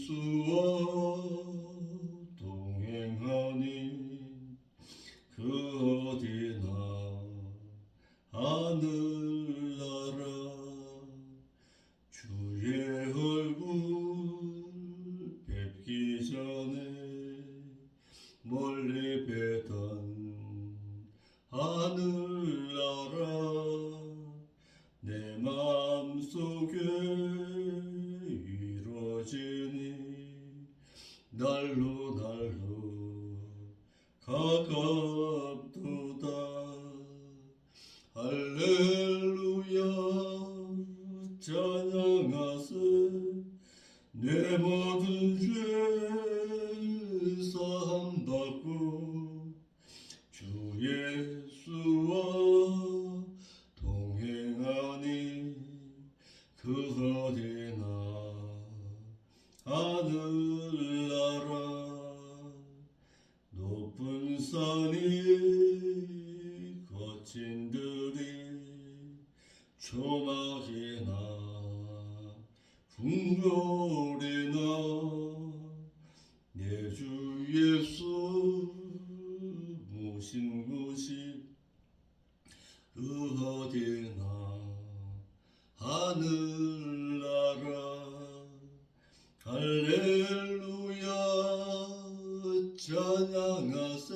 예수와 동행하니 그 어디나 하늘나라 주의 얼굴 뵙기 전에 멀리 뵈던 하늘나라 내 마음속에 이루어지니 날로 가깝도다. 할렐루야 찬양하세 내 모든 죄 사함받고 주 예수와 동행하니 그 어디나 하늘나라 높은 산이 거친 들이 초막이나 궁궐이나 내 주 예수 모신 곳이 그 어디나 하늘나라 할렐루야 찬양하세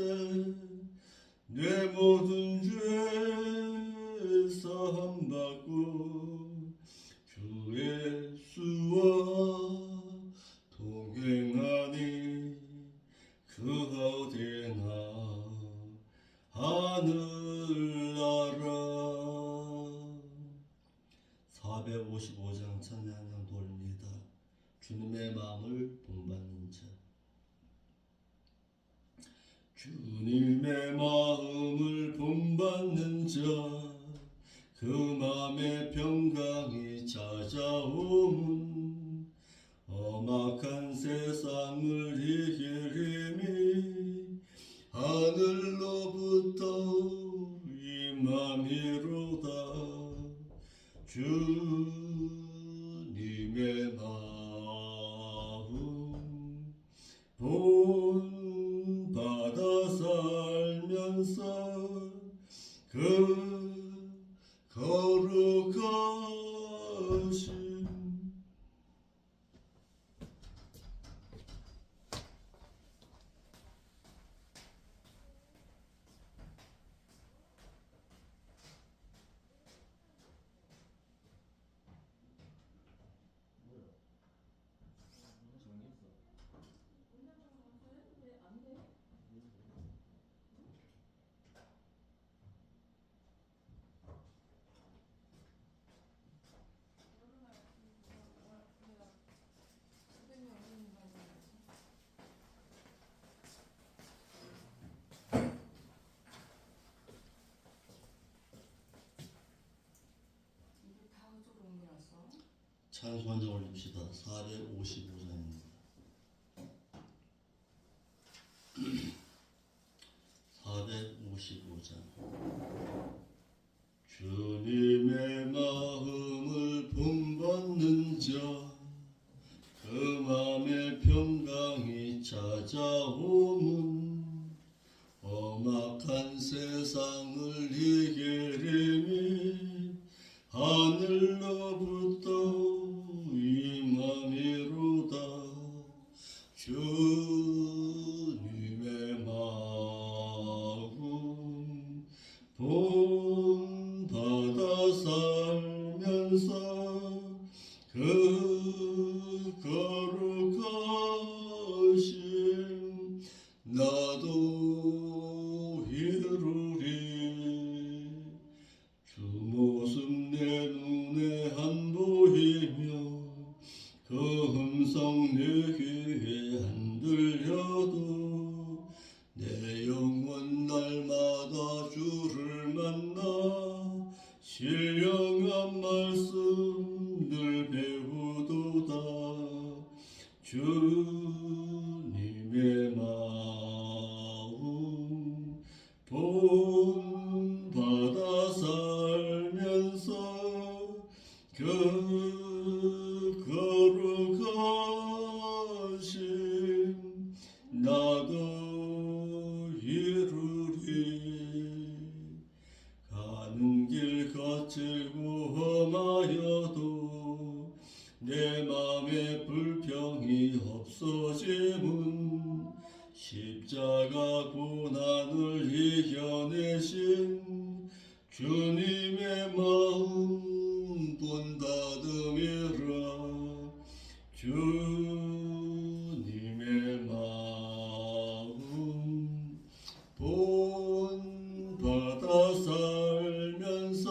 내 모든 죄 사함받고 주 예수와 동행하니 그 어디나 하늘나라 455장 찬양을 돌립니다. 주님의 마음을 본받는 자. 주님의 마음을 본받는 자, 그 마음의 평강이 찾아오면 험악한 세상을 이길 힘이 하늘로부터 임함이로다. 주님의 마음 본받아 살면서 그 거룩하신 찬송 한 장 올립시다. 455장입니다. 455장. 주님의 마음을 본받는 자, 그 마음의 평강이 찾아오면 험악한 세상을 이길 힘이 하늘로부터 임함이로다. 주님의 마음 본받아 살면서 그 거룩하심 나도 이루리. 주 모습 내 눈에 안 보이며 그 음성 내 귀에 안 들려도 내 영혼 날마다 주를 만나 신령한 말씀 늘 배우도다. 주님의 마음 본받아 살면서 그 거룩하신 내 맘에 불평이 없어짐은 십자가 고난을 이겨내신 주님의 마음 본받음이라. 주님의 마음 본받아 살면서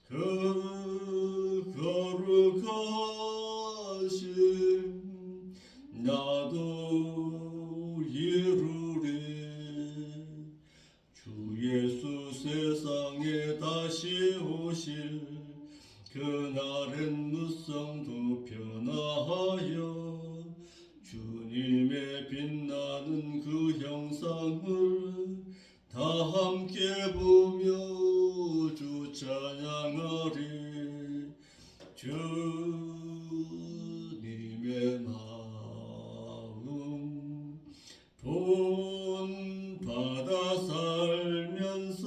그 거룩하심 나도 이루리. 주 예수 세상에 다시 오실 그날엔 무성도 변화하여 주님의 빛나는 그 형상을 다 함께 보며 주 찬양하리. 주님의 마음 본받아 살면서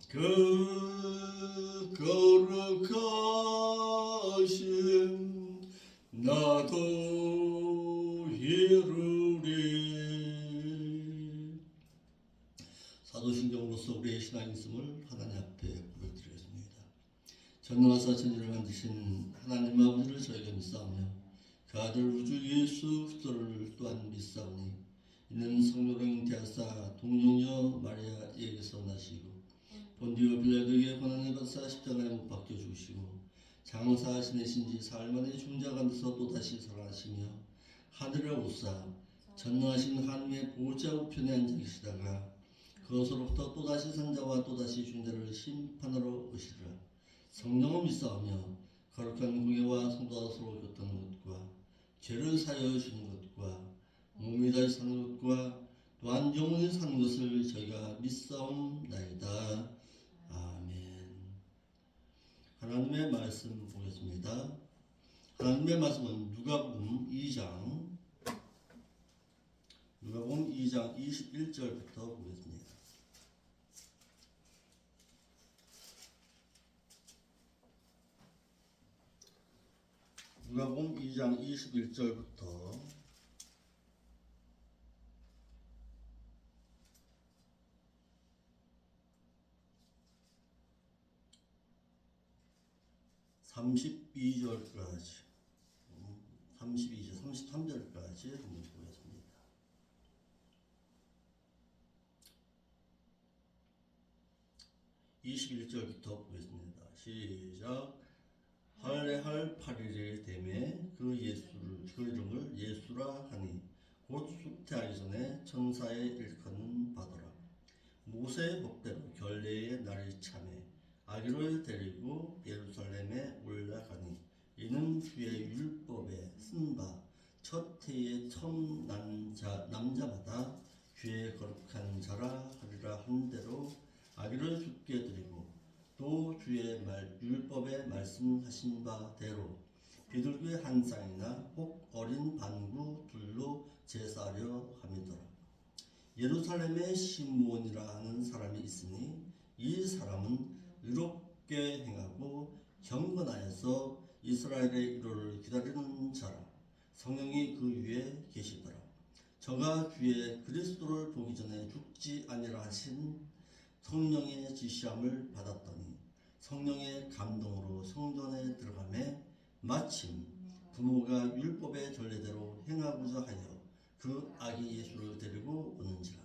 그 거룩하심 나도 이루리. 사도신경으로서 우리의 신앙 있음을 하나님 앞에 고백드리겠습니다. 전능하사 천지를 만드신 하나님 아버지를 저희가 믿사오며 그 아들 우주 예수 그리스도를 또한 믿사오니 이는 성령을 잉태하사 동정녀 마리아에게서 나시고 본디오 빌라도에게 고난을 받사 십자가에 못 박혀 죽으시고 장사하시내신 지 사흘 만에 중자 가운데서 또다시 살아나시며 하늘에 오사 전능하신 하나님의 보좌 우편에 앉아 계시다가 그것으로부터 또다시 산자와 또다시 중자를 심판하러 오시리라. 성령을 믿사오며 거룩한 공예와 성도와 서로 교통하는 것과 죄를 사하여 주시는 것과 몸이 다시 사는 것과 또한 영원히 사는 것을 저희가 믿사옵나이다. 아멘. 하나님의 말씀 보겠습니다. 하나님의 말씀은 누가복음 2장 21절부터 보겠습니다. 누가복음 2장 21절부터 32절까지 33절까지 한번 보겠습니다. (21절부터) 보겠습니다. 시작. 할례할 8일이 되매 그 이름을 예수라 하니 곧 숫태하기 전에 천사의 일컫는 바더라. 모세의 법대로 결례의 날이 참에 아기를 데리고 예루살렘에 올라가니 이는 주의 율법에 쓴 바 첫 해에 처음 난 남자마다 주의 거룩한 자라 하리라 한 대로 아기를 죽게 드리고 또 주의 율법에 말씀하신 바대로 비둘기 한 쌍이나 혹 어린 반구 둘로 제사하려 함이더라. 예루살렘에 시므온이라 하는 사람이 있으니 이 사람은 의롭게 행하고 경건하여서 이스라엘의 위로를 기다리는 자라. 성령이 그 위에 계시더라. 저가 주의 그리스도를 보기 전에 죽지 아니라 하신 성령의 지시함을 받았더니 성령의 감동으로 성전에 들어가매 마침 부모가 율법의 전례대로 행하고자 하여 그 아기 예수를 데리고 오는지라.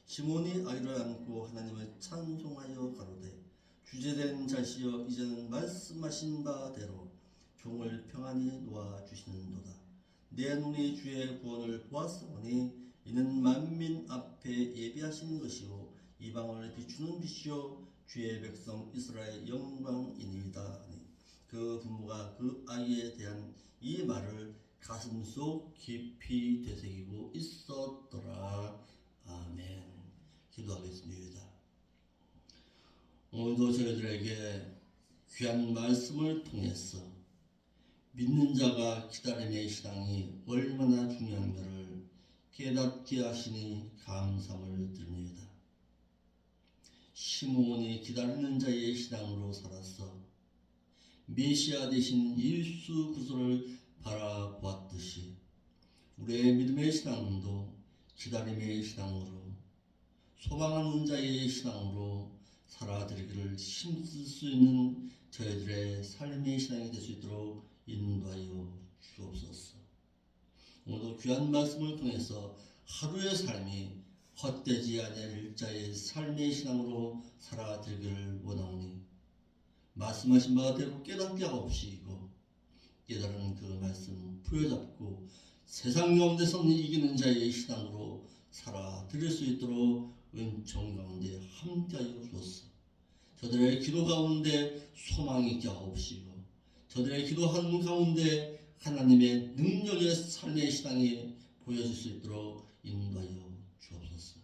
시몬이 아기를 안고 하나님을 찬송하여 가로되 주제된 자시여 이제는 말씀하신 바대로 종을 평안히 놓아 주시는도다. 내 눈이 주의 구원을 보았사오니 이는 만민 앞에 예비하신 것이요 이방을 비추는 빛이요 주의 백성 이스라엘 영광이니이다 하니 그 부모가 그 아이에 대한 이 말을 가슴속 깊이 되새기고 있었더라. 아멘. 기도하겠습니다. 오늘도 저희들에게 귀한 말씀을 통해서 믿는 자가 기다림의 신앙이 얼마나 중요한가를 깨닫게 하시니 감사를 드립니다. 시므온이 기다리는 자의 신앙으로 살았어 메시아 되신 예수 그리스도를 바라보았듯이 우리의 믿음의 신앙도 기다림의 신앙으로 소망하는 자의 신앙으로 살아드리기를 힘쓸 수 있는 저희들의 삶의 신앙이 될 수 있도록 인도하여 주옵소서. 오늘도 귀한 말씀을 통해서 하루의 삶이 헛되지 아니할 자의 삶의 신앙으로 살아들기를 원하오니 말씀하신 바대로 깨닫게 하옵시고 깨달은 그 말씀 부여잡고 세상 가운데서 이기는 자의 신앙으로 살아드릴 수 있도록 은총 가운데 함께하여 주옵소서. 저들의 기도 가운데 소망이 있게 하옵시고 저들의 기도하는 가운데 하나님의 능력의 삶의 신앙이 보여질 수 있도록 인도하여 주옵소서.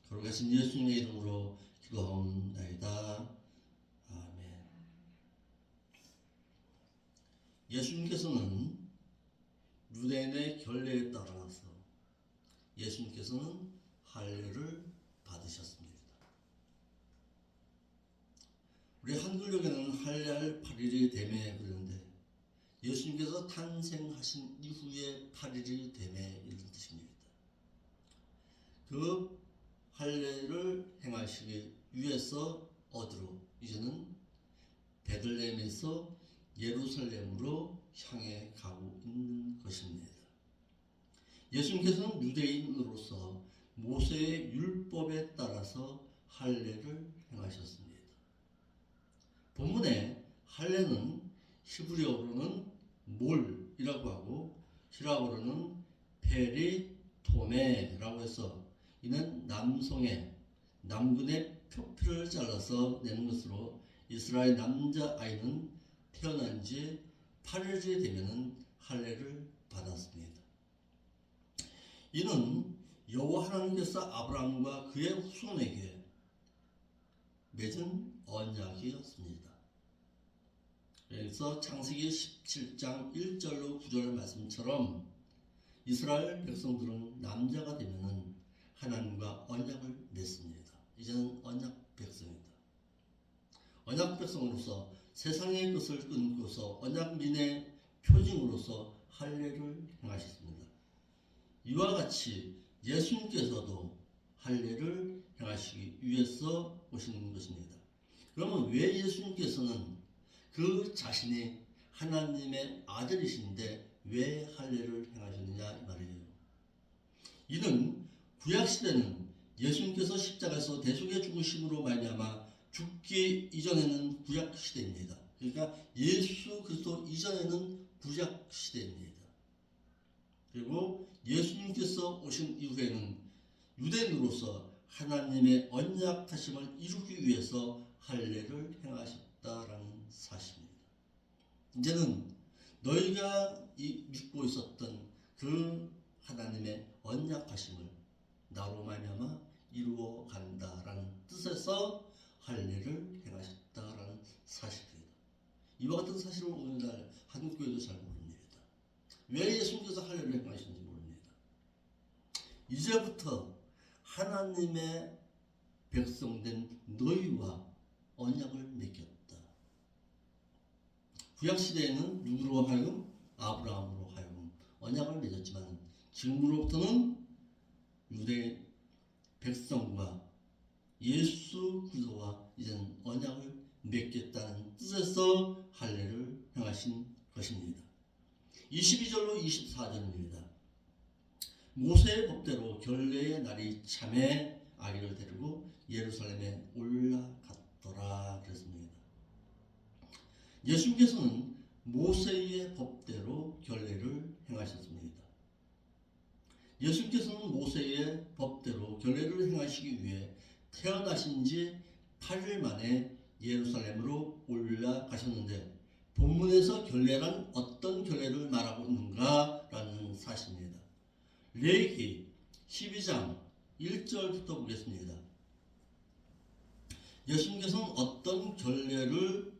거룩하신 예수님의 이름으로 기도하옵나이다. 아멘. 예수님께서는 유대인의 결례에 따라서 예수님께서는 할례를 받으셨습니다. 우리 한글역에는 할례할 8일이 되매 그러는데 예수님께서 탄생하신 이후에 8일이 되매 이런 뜻입니다. 그 할례를 행하시기 위해서 어디로? 이제는 베들레헴에서 예루살렘으로 향해 가고 있는 것입니다. 예수님께서는 유대인으로서 모세의 율법에 따라서 할례를 행하셨습니다. 본문에 할례는 히브리어로는 몰이라고 하고 히라어로는 페리토메라고 해서 이는 남성의 남근의 표피를 잘라서 내는 것으로 이스라엘 남자아이는 태어난 지 8일이 되면 할례를 받았습니다. 이는 여호와 하나님께서 아브라함과 그의 후손에게 맺은 언약이었습니다. 그래서 창세기 17장 1절로 9절 말씀처럼 이스라엘 백성들은 남자가 되면 하나님과 언약을 맺습니다. 이제는 언약 백성이다. 언약 백성으로서 세상의 것을 끊고서 언약민의 표징으로서 할례를 행하셨습니다. 이와 같이 예수님께서도 할례를 행하시기 위해서 오신 것입니다. 그러면 왜 예수님께서는 그 자신이 하나님의 아들이신데 왜 할례를 행하셨느냐 이 말이에요. 이는 구약시대는 예수님께서 십자가에서 대속의 죽으심으로 말미암아 죽기 이전에는 구약시대입니다. 그러니까 예수 그리스도 이전에는 구약시대입니다. 그리고 예수님께서 오신 이후에는 유대인으로서 하나님의 언약하심을 이루기 위해서 할례를 행하셨다라는 사실입니다. 이제는 너희가 믿고 있었던 그 하나님의 언약하심을 나로 말미암아 이루어 간다라는 뜻에서 할례를 행하셨다라는 사실입니다. 이와 같은 사실을 오늘날 한국교회도 잘 모릅니다. 왜 예수님께서 할례를 행하셨는지 모릅니다. 이제부터 하나님의 백성된 너희와 언약을 맺겠다. 구약시대에는 누구로 하여금? 아브라함으로 하여금 언약을 맺었지만 지금으로부터는 유대 백성과 예수 그리스도와 이제는 언약을 맺겠다는 뜻에서 할례를 행하신 것입니다. 22절로 24절입니다. 모세의 법대로 결례의 날이 참에 아기를 데리고 예루살렘에 올라갔더라 그랬습니다. 예수님께서는 모세의 법대로 결례를 행하셨습니다. 예수님께서는 모세의 법대로 결례를 행하시기 위해 태어나신 지 8일 만에 예루살렘으로 올라가셨는데 본문에서 결례란 어떤 결례를 말하고 있는가라는 사실입니다. 레위기 12장 1절부터 보겠습니다. 예수님께서는 어떤 결례를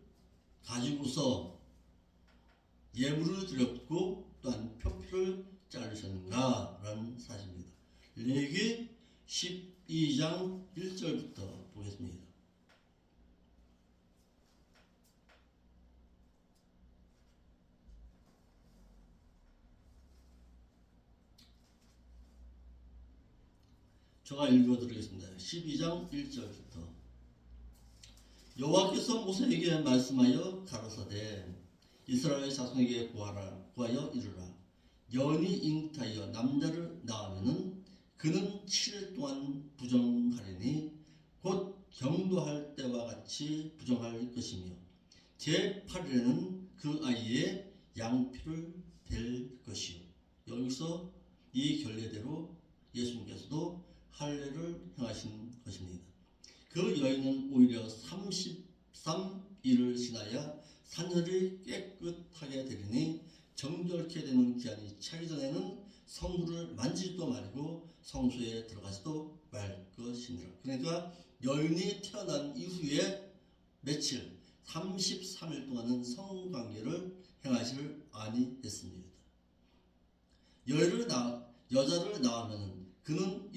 가지고서 예물을 드렸고 또한 표피를 자르셨는가라는 사실입니다. 레위기 12장 1절부터 보겠습니다. 제가 읽어드리겠습니다. 12장 1절부터 여호와께서 모세에게 말씀하여 가라사대 이스라엘 자손에게 구하여 이르라. 여인이 잉태하여 남자를 낳으면은 그는 7일 동안 부정하리니 곧 경도할 때와 같이 부정할 것이며 제8일에는 그 아이의 양피를 댈 것이요. 여기서 이 결례대로 예수님께서도 할례를 행하신 것입니다. 그 여인은 오히려 33일을 지나야 산혈이 깨끗하게 되리니 정결케 되는 기한이 차기 전에는 성물을 만지지도 말고 성소에 들어가지도 말 것이니라. 그러니까 여인이 태어난 이후에 며칠 33일 동안은 성관계를 행하시를 아니했습니다. 여자를 낳으면 그는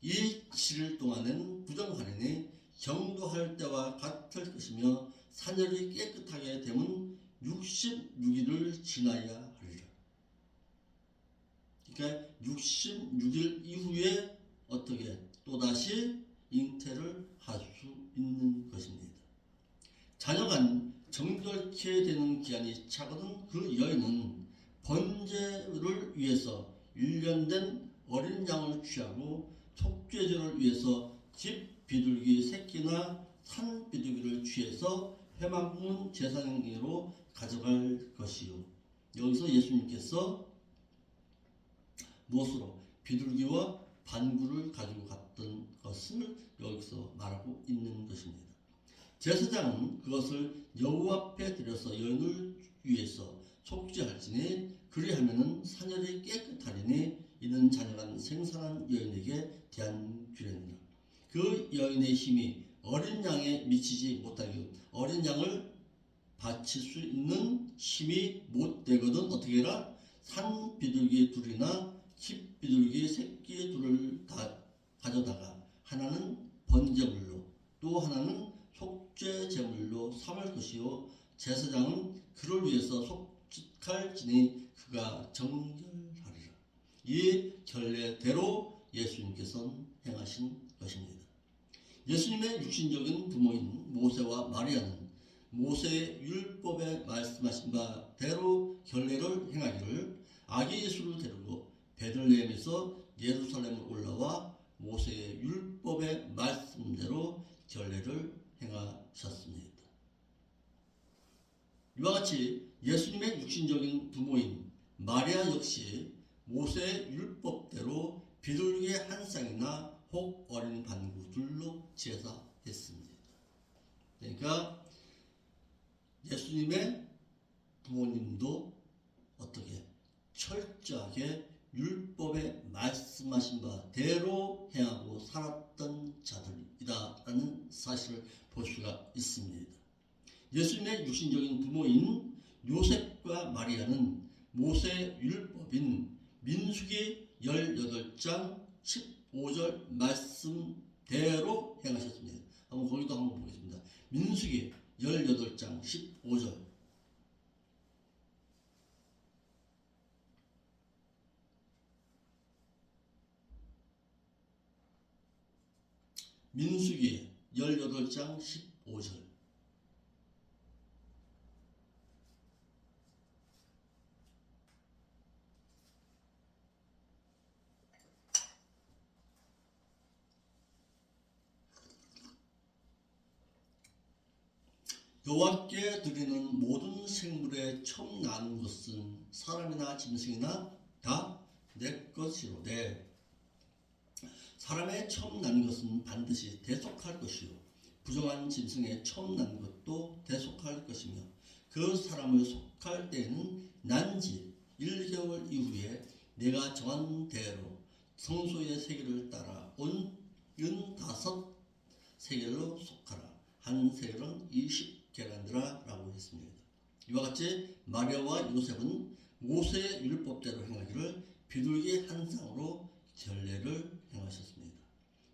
27일 동안은 부정하리니 경도할 때와 같을 것이며 산혈이 깨끗하게 되면 66일을 지나야 하리라. 그러니까 66일 이후에 어떻게 또다시 잉태를 할 수 있는 것입니다. 자녀가 정결케 되는 기한이 차거든 그 여인은 번제를 위해서 1년 된 어린 양을 취하고 속죄제를 위해서 집 비둘기 새끼나 산 비둘기를 취해서 회막 부문 제사장으로 가져갈 것이요. 여기서 예수님께서 무엇으로 비둘기와 반구를 가지고 갔던 것을 여기서 말하고 있는 것입니다. 제사장은 그것을 여호와 앞에 들여서 여인을 위해서 속죄할지니 그리하면은 산혈이 깨끗하리니 이는 자녀간 생산한 여인에게 대한 규례니라. 그 여인의 힘이 어린 양에 미치지 못하게 어린 양을 바칠 수 있는 힘이 못 되거든 어떻게 해라? 산 비둘기 둘이나 집 비둘기 새끼 둘을 다 가져다가 하나는 번제물로 또 하나는 속죄 제물로 삼을 것이요 제사장은 그를 위해서 속죄할지니 그가 정결하리라. 이 결례대로 예수님께서는 행하신 것입니다. 예수님의 육신적인 부모인 모세와 마리아는 모세의 율법에 말씀하신 바대로 결례를 행하기를 아기 예수를 데리고 베들레헴에서 예루살렘을 올라와 모세의 율법의 말씀대로 결례를 행하셨습니다. 이와 같이 예수님의 육신적인 부모인 마리아 역시 모세의 율법대로 비둘기 한 쌍이나 혹 어린 반구 둘로 제사했습니다. 그러니까 예수님의 부모님도 어떻게 철저하게 율법에 말씀하신 바대로 행하고 살았던 자들이다라는 사실을 볼 수가 있습니다. 예수님의 육신적인 부모인 요셉과 마리아는 모세의 율법인 민수기 18장 15절 말씀대로 행하셨습니다. 거기도 한번 보겠습니다. 민수기 18장 15절 민수기 18장 15절 여호와께 드리는 모든 생물의 처음 나는 것은 사람이나 짐승이나 다 내 것이로되 사람의 처음 나는 것은 반드시 대속할 것이요 부정한 짐승의 처음 나는 것도 대속할 것이며 그 사람을 속할 때에는 난지 1개월 이후에 내가 정한 대로 성소의 세계를 따라 온 15세겔로 속하라. 한 세겔은 20게란드라 라고 했습니다. 이와 같이 마리아와 요셉은 모세의 율법대로 행하기를 비둘기 한 쌍으로 결례를 행하셨습니다.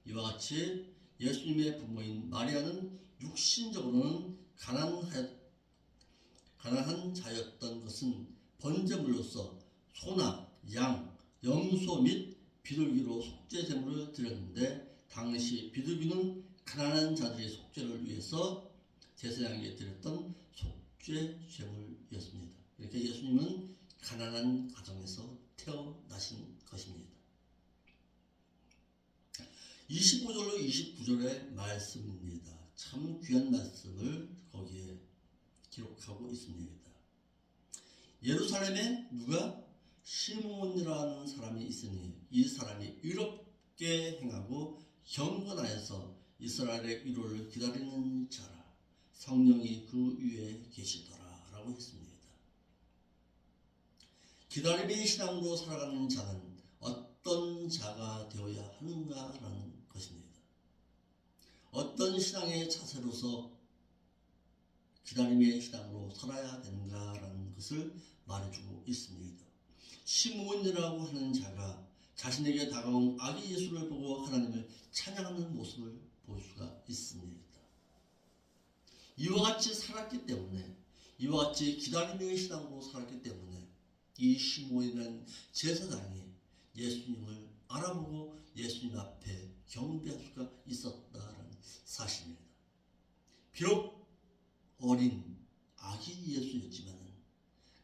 이와 같이 예수님의 부모인 마리아는 육신적으로는 가난한 자였던 것은 번제물로서 소나 양, 염소 및 비둘기로 속죄 제물을 드렸는데 당시 비둘기는 가난한 자들의 속죄를 위해서 제사장에게 드렸던 속죄 제물이었습니다. 이렇게 예수님은 가난한 가정에서 태어나신 것입니다. 25절로 29절의 말씀입니다. 참 귀한 말씀을 거기에 기록하고 있습니다. 예루살렘에 누가 시므온이라는 사람이 있으니 이 사람이 의롭게 행하고 경건하여서 이스라엘의 위로를 기다리는 자라. 성령이 그 위에 계시더라 라고 했습니다. 기다림의 신앙으로 살아가는 자는 어떤 자가 되어야 하는가라는 것입니다. 어떤 신앙의 자세로서 기다림의 신앙으로 살아야 되는가라는 것을 말해주고 있습니다. 시므온이라고 하는 자가 자신에게 다가온 아기 예수를 보고 하나님을 찬양하는 모습을 볼 수가 있습니다. 이와 같이 살았기 때문에, 이와 같이 기다림의 신앙으로 살았기 때문에 이 시므온이라는 제사장이 예수님을 알아보고 예수님 앞에 경배할 수가 있었다는 사실입니다. 비록 어린 아기 예수였지만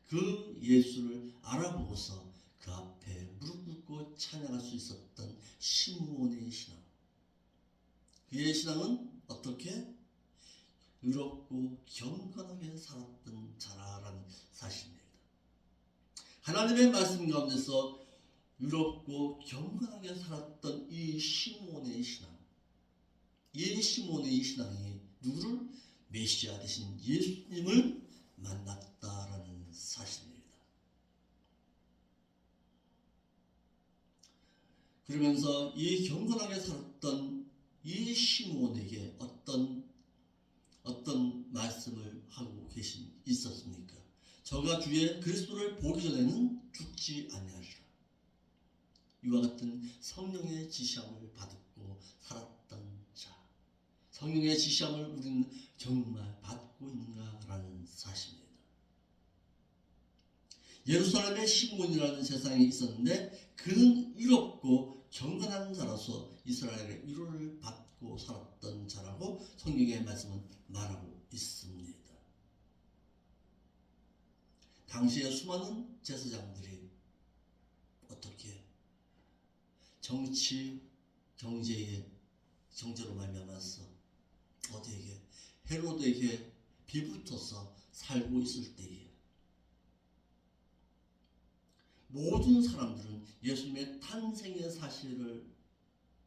그 예수를 알아보고서 그 앞에 무릎 꿇고 찬양할 수 있었던 시므온의 신앙. 그의 신앙은 어떻게? 의롭고 경건하게 살았던 자라라는 사실입니다. 하나님의 말씀 가운데서 의롭고 경건하게 살았던 이 시므온의 신앙, 이 시므온의 신앙이 누구를? 메시아 되신 예수님을 만났다라는 사실입니다. 그러면서 이 경건하게 살았던 이 시므온에게 어떤 말씀을 하고 있었습니까? 저가 주의 그리스도를 보기 전에는 죽지 아니하리라. 이와 같은 성령의 지시함을 받고 살았던 자, 성령의 지시함을 우리는 정말 받고 있는가라는 사실입니다. 예루살렘에 시므온이라는 세상이 있었는데 그는 의롭고 경건한 자로서 이스라엘의 위로를 받고 살았던 자라고 성경의 말씀은 말하고 있습니다. 당시에 수많은 제사장들이 어떻게 정치, 경제로 말미암아서 어디에게 헤로드에게 비붙어서 살고 있을 때에 모든 사람들은 예수님의 탄생의 사실을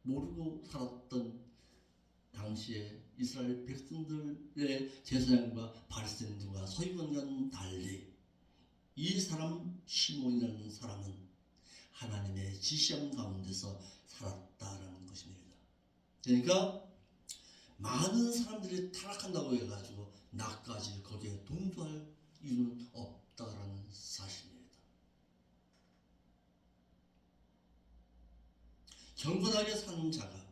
모르고 살았던 당시에 이스라엘 백성들의 제사장과 바리새인들과 서기관과는 달리 이 사람 시몬이라는 사람은 하나님의 지시함 가운데서 살았다라는 것입니다. 그러니까 많은 사람들이 타락한다고 해가지고 나까지 거기에 동조할 이유는 없다라는 사실입니다. 경건하게 사는 자가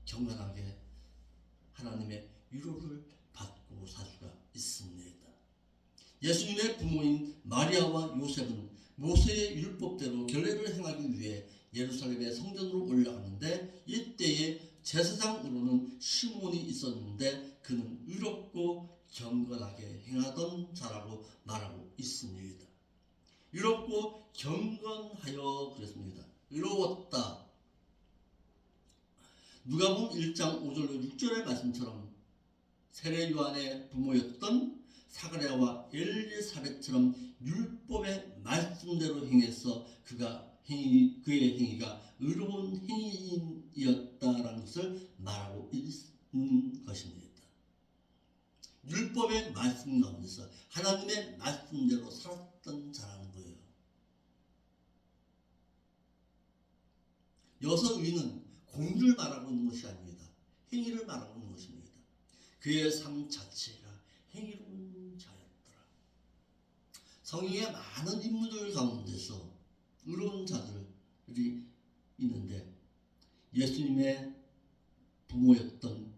경건하게 하나님의 위로를 받고 살 수가 있습니다. 예수님의 부모인 마리아와 요셉은 모세의 율법대로 결례를 행하기 위해 예루살렘의 성전으로 올라갔는데 이때에 제사장으로는 시몬이 있었는데 그는 의롭고 경건하게 행하던 자라고 말하고 있습니다. 의롭고 경건하여 그랬습니다. 의로웠다. 누가복음 1장 5절로 6절의 말씀처럼 세례 요한의 부모였던 사가랴와 엘리사벳처럼 율법의 말씀대로 행해서 그의 행위가 의로운 행위이었다라는 것을 말하고 있는 것입니다. 율법의 말씀 가운데서 하나님의 말씀대로 살았던 자라는 거예요. 여기서 의는 공주를 말하고 있는 것이 아닙니다. 행위를 말하고 있는 것입니다. 그의 삶 자체가 행위로운 자였더라. 성경의 많은 인물들 가운데서 의로운 자들이 있는데 예수님의 부모였던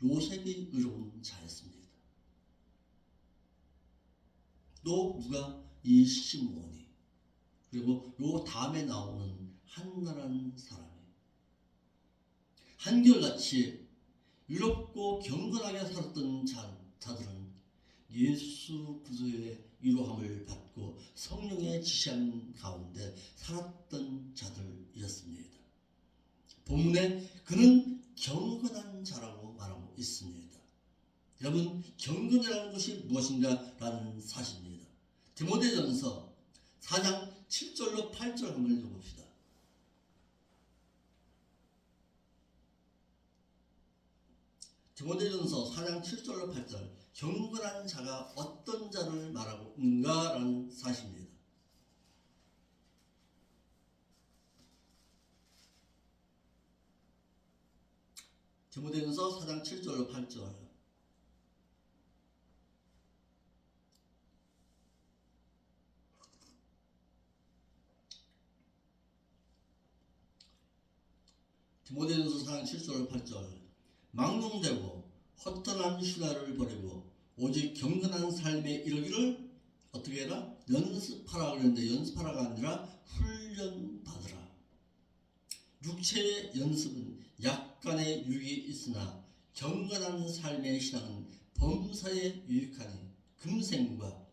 요셉이 의로운 자였습니다. 또 누가? 이 시므온이. 그리고 요 다음에 나오는 한나라는 사람이 한결같이 의롭고 경건하게 살았던 자들은 예수 그리스도의 위로함을 받고 성령의 지시함 가운데 살았던 자들이었습니다. 본문에 그는 경건한 자라고 말하고 있습니다. 여러분, 경건이라는 것이 무엇인가 라는 사실입니다. 디모데전서 4장 7절로 8절 한번 읽어봅시다. 디모데전서 4장 7절로 8절, 경건한 자가 어떤 자를 말하고 있는가 라는 사실입니다. 디모데전서 4장 7절로 8절, 디모데전서 4장 7절로 8절, 망령되고 허탄한 신화를 버리고 오직 경건한 삶에 이르기를 어떻게 해라? 연습하라 그랬는데 연습하라가 아니라 훈련받으라. 육체의 연습은 약간의 유익이 있으나 경건한 삶의 신앙은 범사에 유익하니 금생과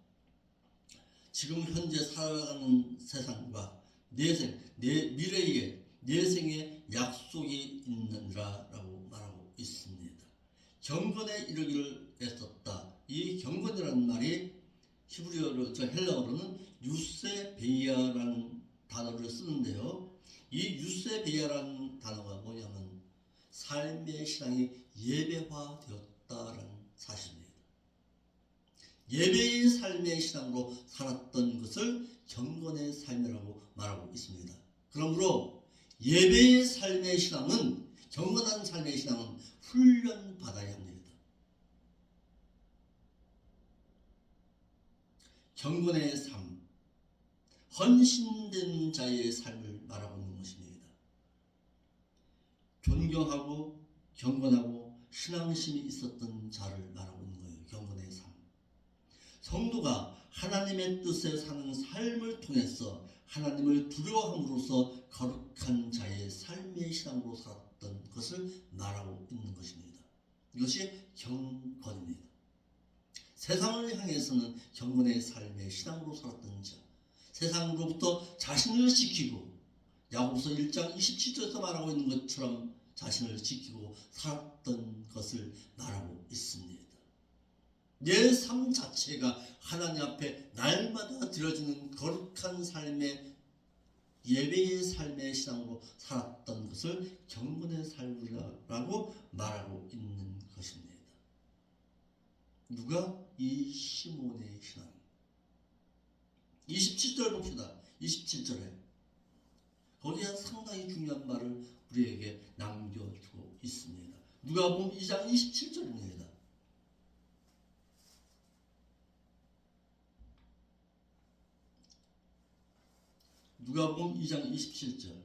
지금 현재 살아가는 세상과 내생, 내 미래의 내생의 약속이 있느니라 라고 말하고 있습니다. 경건에 이르기를 애썼다. 이 경건이라는 말이 히브리어로, 헬라어로는 유세베이아라는 단어를 쓰는데요. 이 유세베이아라는 단어가 뭐냐면 삶의 신앙이 예배화되었다라는 사실입니다. 예배의 삶의 신앙으로 살았던 것을 경건의 삶이라고 말하고 있습니다. 그러므로 예배의 삶의 신앙은, 경건한 삶의 신앙은 훈련받아야 합니다. 경건의 삶, 헌신된 자의 삶을 말하고 있는 것입니다. 존경하고 경건하고 신앙심이 있었던 자를 말하고 있는 거예요. 경건의 삶. 성도가 하나님의 뜻에 사는 삶을 통해서 하나님을 두려워함으로써 거룩한 자의 삶의 신앙으로 살았던 것을 말하고 있는 것입니다. 이것이 경건입니다. 세상을 향해서는 경건의 삶의 신앙으로 살았던 자, 세상으로부터 자신을 지키고 야고보서 1장 27절에서 말하고 있는 것처럼 자신을 지키고 살았던 것을 말하고 있습니다. 내 삶 자체가 하나님 앞에 날마다 드려지는 거룩한 삶의 예배의 삶의 신앙으로 살았던 것을 경건의 삶이라고 말하고 있는 것입니다. 누가? 이 시몬의 신앙. 27절 봅시다. 27절에 거기에 상당히 중요한 말을 우리에게 남겨주고 있습니다. 누가복음 2장 27절입니다. 누가복음 2장 27절.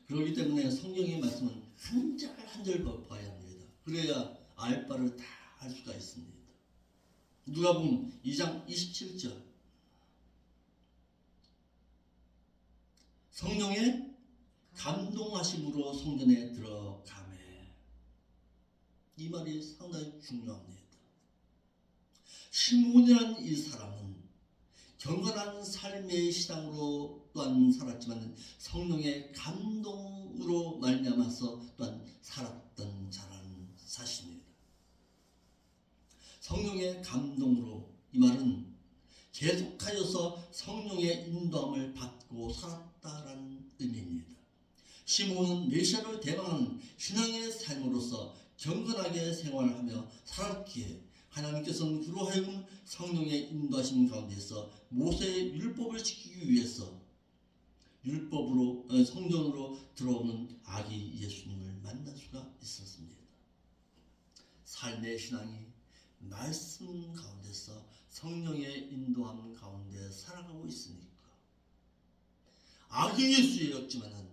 그렇기 때문에 성경의 말씀은 한 절 한 절 봐야 합니다. 그래야 알 바를 다 알 수가 있습니다. 누가복음 2장 27절. 성령의 감동하심으로 성전에 들어가매. 이 말이 상당히 중요합니다. 시몬이라는 이 사람은 경건한 삶의 신앙으로 또한 살았지만 성령의 감동으로 말미암아서 또한 살았던 자라는 사실입니다. 성령의 감동으로, 이 말은 계속하여서 성령의 인도함을 받고 살았다라는 의미입니다. 시몬은 메시아를 대망하는 신앙의 삶으로서 경건하게 생활하며 살았기에 하나님께서는 그로 하여금 성령의 인도하심 가운데서 모세의 율법을 지키기 위해서 율법으로 성전으로 들어오는 아기 예수님을 만날 수가 있었습니다. 삶의 신앙이 말씀 가운데서 성령의 인도함 가운데 살아가고 있으니까 아기 예수였지만은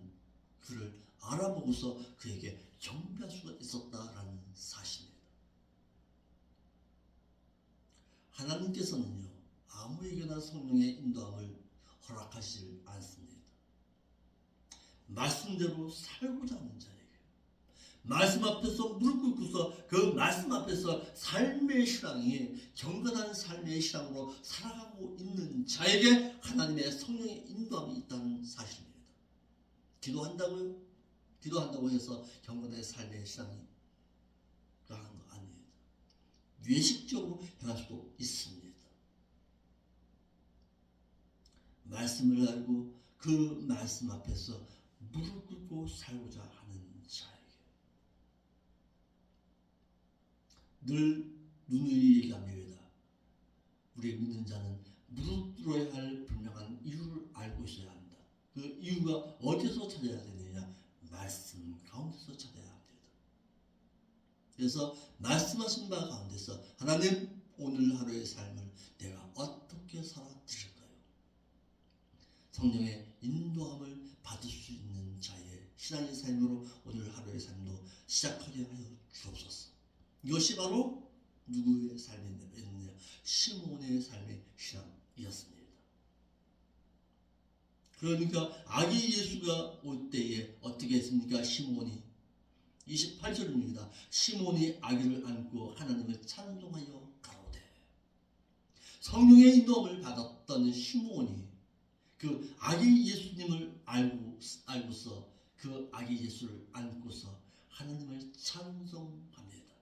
그를 알아보고서 그에게 경배할 수가 있었다라는 사실입니다. 하나님께서는요, 아무에게나 성령의 인도함을 허락하시질 않습니다. 말씀대로 살고자 하는 자에게, 말씀 앞에서 무릎 꿇고서 그 말씀 앞에서 삶의 신앙이 경건한 삶의 신앙으로 살아가고 있는 자에게 하나님의 성령의 인도함이 있다는 사실입니다. 기도한다고요? 기도한다고 해서 경건한 삶의 신앙이 가는 거 아닙니다. 외식적으로 행할 수도 있습니다. 말씀을 알고 그 말씀 앞에서 무릎 꿇고 살고자 하는 자에게 늘 누누이 얘기합니다. 우리 믿는 자는 무릎 꿇어야 할 분명한 이유를 알고 있어야 한다. 그 이유가 어디서 찾아야 되느냐? 말씀 가운데서 찾아야 합니다. 그래서 말씀하신 바 가운데서 하나님, 오늘 하루의 삶을 내가 어떻게 살아드릴까요? 성령의 인도함을 받을 수 있는 자의 신앙의 삶으로 오늘 하루의 삶도 시작하게 하여 주옵소서. 이것이 바로 누구의 삶이었느냐? 시몬의 삶의 신앙이었습니다. 그러니까 아기 예수가 올 때에 어떻게 했습니까? 시몬이 28절입니다. 시몬이 아기를 안고 하나님을 찬송하여 가로되. 성령의 인도함을 받았던 시몬이 그 아기 예수님을 알고서 그 아기 예수를 안고서 하나님을 찬송합니다.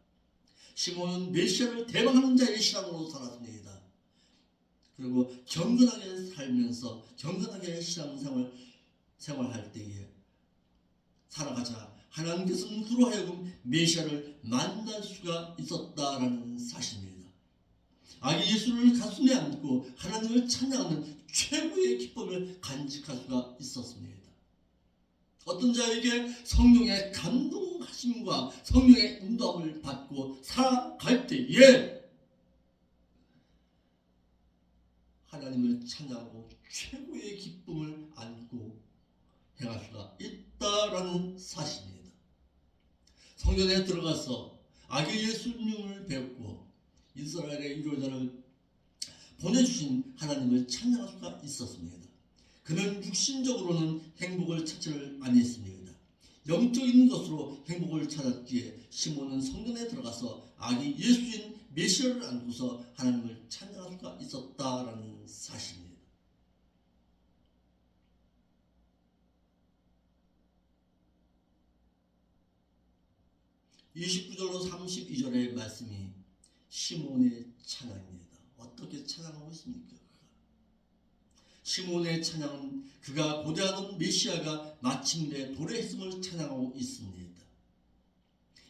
시몬은 메시아를 대망하는 자의 신앙으로 살았습니다. 그리고 경건하게 살면서 경건하게 생활할 때에 살아가자 하나님께서는 그로 하여금 메시아를 만날 수가 있었다라는 사실입니다. 아기 예수를 가슴에 안고 하나님을 찬양하는 최고의 기쁨을 간직할 수가 있었습니다. 어떤 자에게 성령의 감동하심과 성령의 인도함을 받고 살아갈 때에 하나님을 찬양하고 최고의 기쁨을 안고 행할 수가 있다라는 사실입니다. 성전에 들어가서 아기 예수님을 배웠고 이스라엘의 유로자를 보내주신 하나님을 찬양할 수가 있었습니다. 그는 육신적으로는 행복을 찾지를 아니했습니다. 영적인 것으로 행복을 찾았기에 시몬은 성전에 들어가서 아기 예수인 메시아를 안고서 하나님을 찬양할 수가 있었다라는 사실입니다. 29절로 32절의 말씀이 시몬의 찬양입니다. 어떻게 찬양하고 있습니까? 시몬의 찬양은 그가 고대하던 메시아가 마침내 도래했음을 찬양하고 있습니다.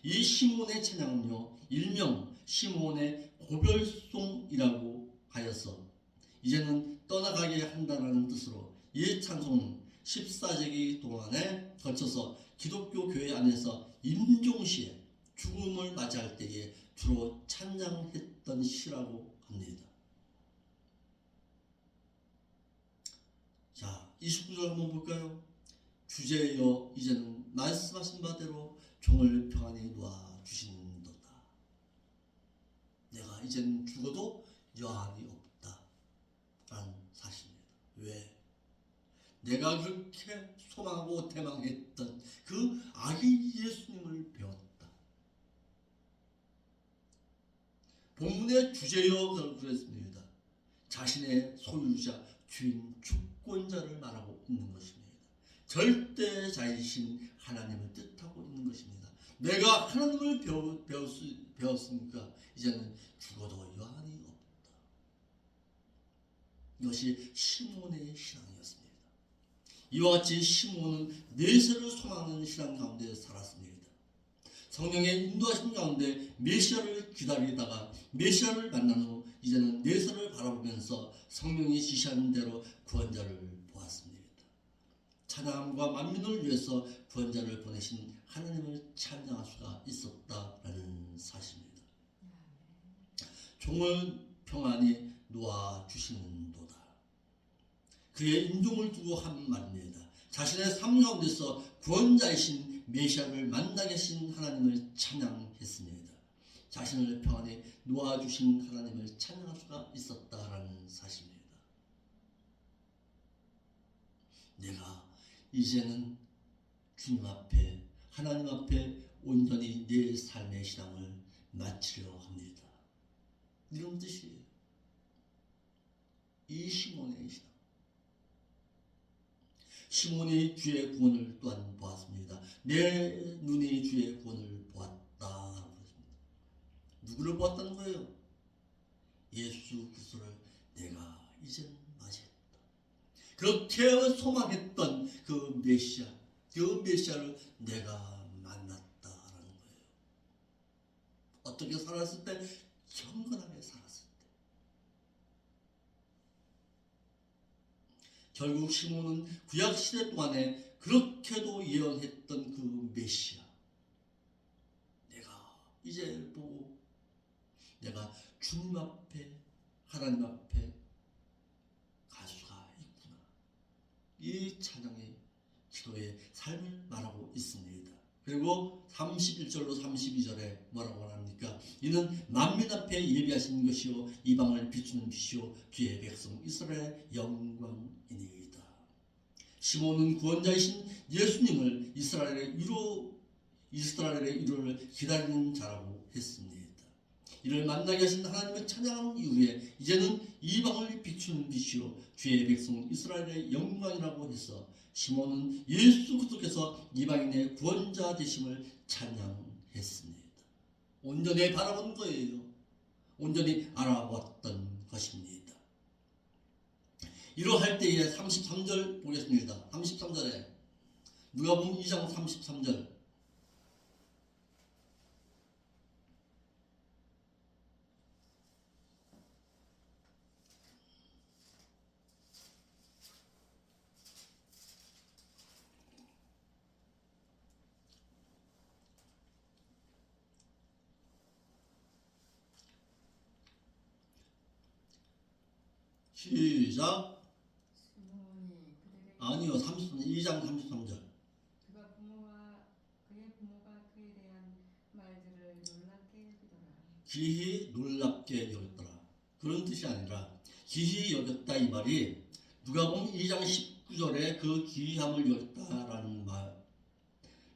이 시몬의 찬양은요, 일명 시몬의 고별송이라고 하여서 이제는 떠나가게 한다는 뜻으로 이 찬송은 14세기 동안에 거쳐서 기독교 교회 안에서 임종시에 죽음을 맞이할 때에 주로 찬양했던 시라고 합니다. 자, 29절 한번 볼까요? 주제여 이제는 말씀하신 바대로 종을 평안히 놓아 주시는도다. 내가 이제는 죽어도 여한이 없다 라는 사실입니다. 왜? 내가 그렇게 소망하고 대망했던 그 아기 예수님을 배웠다. 본문의 주제여 그랬습니다. 자신의 소유자, 주인, 주권자를 말하고 있는 것입니다. 절대자이신 하나님을 뜻하고 있는 것입니다. 내가 하나님을 배웠으니까 이제는 죽어도 여한이 없다. 이것이 시몬의 신앙이었습니다. 이와 같이 시몬은 내세를 소망하는 신앙 가운데 살았습니다. 성령의 인도하심 가운데 메시아를 기다리다가 메시아를 만난 후 이제는 내세를 바라보면서 성령이 지시하는 대로 구원자를 보았습니다. 찬양함과 만민을 위해서 구원자를 보내신 하나님을 찬양할 수가 있었다라는 사실입니다. 종을 평안히 놓아주시는도다. 그의 인종을 두고 한 말입니다. 자신의 삶 가운데서 구원자이신 메시아를 만나게 하신 하나님을 찬양했습니다. 자신을 평안히 놓아주신 하나님을 찬양할 수가 있었다라는 사실입니다. 이제는 주님 앞에, 하나님 앞에 온전히 내 삶의 신앙을 마치려 합니다. 이런 뜻이에요. 이 시몬의 신앙. 시몬이 주의 구원을 또한 보았습니다. 내 눈이 주의 구원을 보았다. 누구를 보았다는 거예요? 예수 그리스도를 내가 이젠 맞이했다. 그렇게 소망했던 그 메시아, 그 메시아를 내가 만났다라는 거예요. 어떻게 살았을 때? 경건하게 살았을 때. 결국 시몬은 구약 시대 동안에 그렇게도 예언했던 그 메시아, 내가 이제 보고 내가 주님 앞에, 하나님 앞에 갈 수가 있구나. 이 찬양의 기도의 삶을 말하고 있습니다. 그리고 31절로 32절에 뭐라고 합니까? 이는 만민 앞에 예비하신 것이요 이방을 비추는 빛이요 주의 백성 이스라엘의 영광이니이다. 시몬은 구원자이신 예수님을 이스라엘의 위로를 기다리는 자라고 했습니다. 이를 만나게 하신 하나님을 찬양하는 이후에 이제는 이방을 비추는 빛이요 주의 백성 이스라엘의 영광이라고 해서 시몬은 예수 그리스도께서 이방인의 구원자 되심을 찬양했습니다. 온전히 바라본 거예요. 온전히 알아봤던 것입니다. 이러할 때에 33절 보겠습니다. 33절에 누가복음 2장 33절 시작. 아니요, 2장 33절. 그의 부모가 그에 대한 말들을 놀랍게 여기더라. 기히 놀랍게 여겼더라. 그런 뜻이 아니라 기히 여겼다 이 말이 누가복음 2장 19절에 그 기이함을 여겼다라는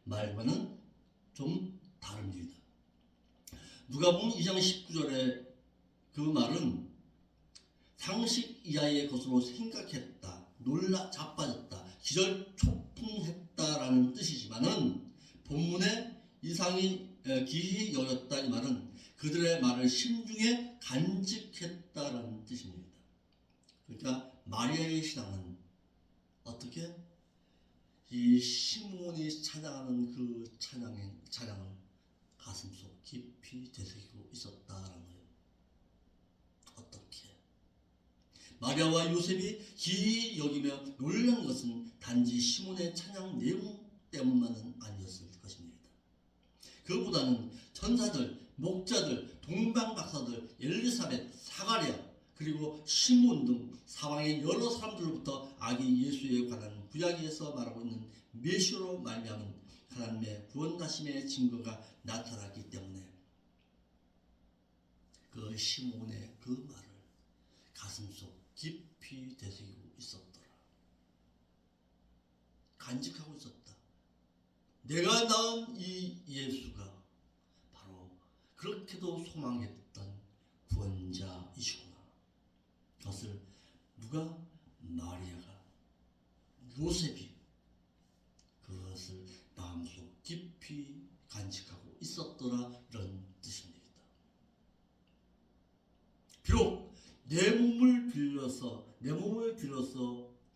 말과는 좀 다릅니다. 누가복음 2장 19절에 그 말은 상식 이하의 것으로 생각했다, 놀라 자빠졌다, 기절초풍했다라는 뜻이지만은 본문의 이상이 기히 여겼다 이 말은 그들의 말을 심중에 간직했다라는 뜻입니다. 그러니까 마리아의 신앙은 어떻게 이 시몬이 찬양하는 그 찬양을 가슴속 깊이 되새기고 있었다라는 거예요. 어떻게? 마리아와 요셉이 기이 여기며 놀란 것은 단지 시몬의 찬양 내용 때문만은 아니었을 것입니다. 그보다는 천사들, 목자들, 동방박사들, 엘리사벳, 사가랴 그리고 시몬 등 사방의 여러 사람들로부터 아기 예수에 관한 구약에서 말하고 있는 메시아로 말미암은 하나님의 구원하심의 증거가 나타났기 때문에 그 시몬의 그 말을 가슴속 깊이 되새기고 있었더라. 간직하고 있었다. 내가 낳은 이 예수가 바로 그렇게도 소망했던 구원자이시구나. 그것을 누가? 마리아가, 요셉이 그것을 마음속 깊이 간직하고 있었더라. 이런 뜻입니다. 비록 내 몸을 빌려서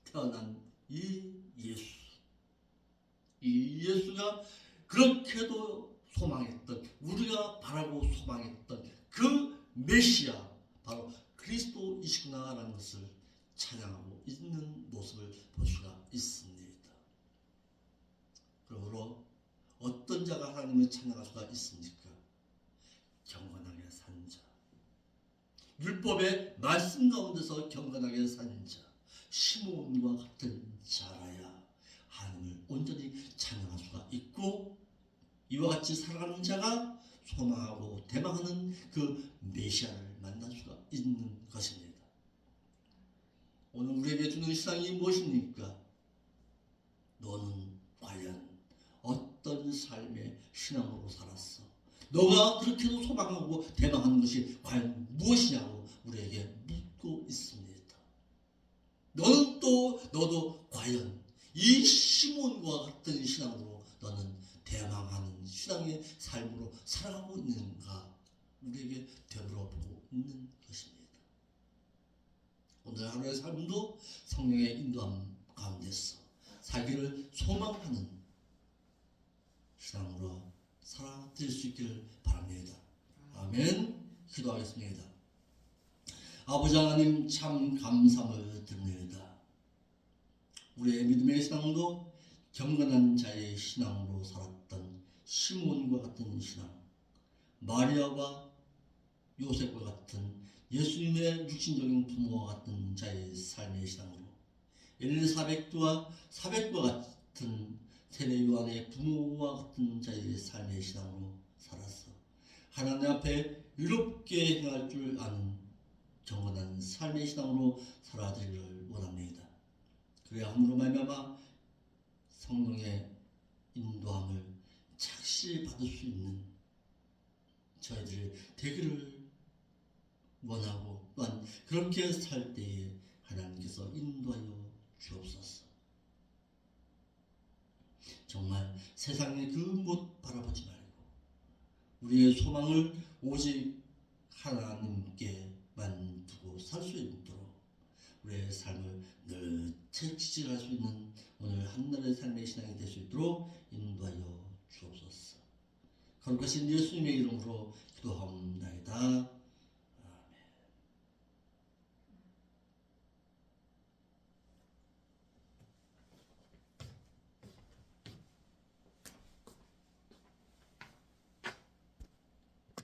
태어난 이 예수가 그렇게도 소망했던, 우리가 바라고 소망했던 그 메시아, 바로 그리스도이시구나라는 것을 찬양하고 있는 모습을 볼 수가 있습니다. 그러므로 어떤 자가 하나님을 찬양할 수가 있습니까? 경건하게 산 자, 율법의 말씀 가운데서 경건하게 산 자, 시몬과 같은 자라야 하나님을 온전히 찬양할 수가 있고, 이와 같이 살아가는 자가 소망하고 대망하는 그 메시아를 만날 수가 있는 것입니다. 오늘 우리에게 주는 시상이 무엇입니까? 너는 신앙으로 살았어. 너가 그렇게도 소망하고 대망하는 것이 과연 무엇이냐고 우리에게 묻고 있습니다. 너도 과연 이 시몬과 같은 신앙으로 너는 대망하는 신앙의 삶으로 살아가고 있는가 우리에게 되물어보고 있는 것입니다. 오늘 하루의 삶도 성령의 인도함 가운데서 살기를 소망하는 신앙으로 살아드릴 수 있기를 바랍니다. 아멘. 기도하겠습니다. 아버지 하나님 참 감사함을 드립니다. 우리의 믿음의 신앙도 경건한 자의 신앙으로 살았던 시몬과 같은 신앙, 마리아와 요셉과 같은 예수님의 육신적인 부모와 같은 자의 삶의 신앙으로 엘리사벳과 사벳과 같은 세례 요한의 부모와 같은 자의 삶의 신앙으로 살았어. 하나님 앞에 의롭게 행할 줄 아는 경건한 삶의 신앙으로 살아가기를 원합니다. 그래야 함으로 말미암아 성령의 인도함을 착실히 받을 수 있는 저희들이 되기를 원하고 또한 그렇게 살 때에 하나님께서 인도하여 주옵소서. 정말 세상의 그 못 바라보지 말고 우리의 소망을 오직 하나님께만 두고 살 수 있도록 우리의 삶을 늘 채찍질할 수 있는 오늘 한날의 삶의 신앙이 될 수 있도록 인도하여 주옵소서. 거룩하신 예수님의 이름으로 기도하옵나이다.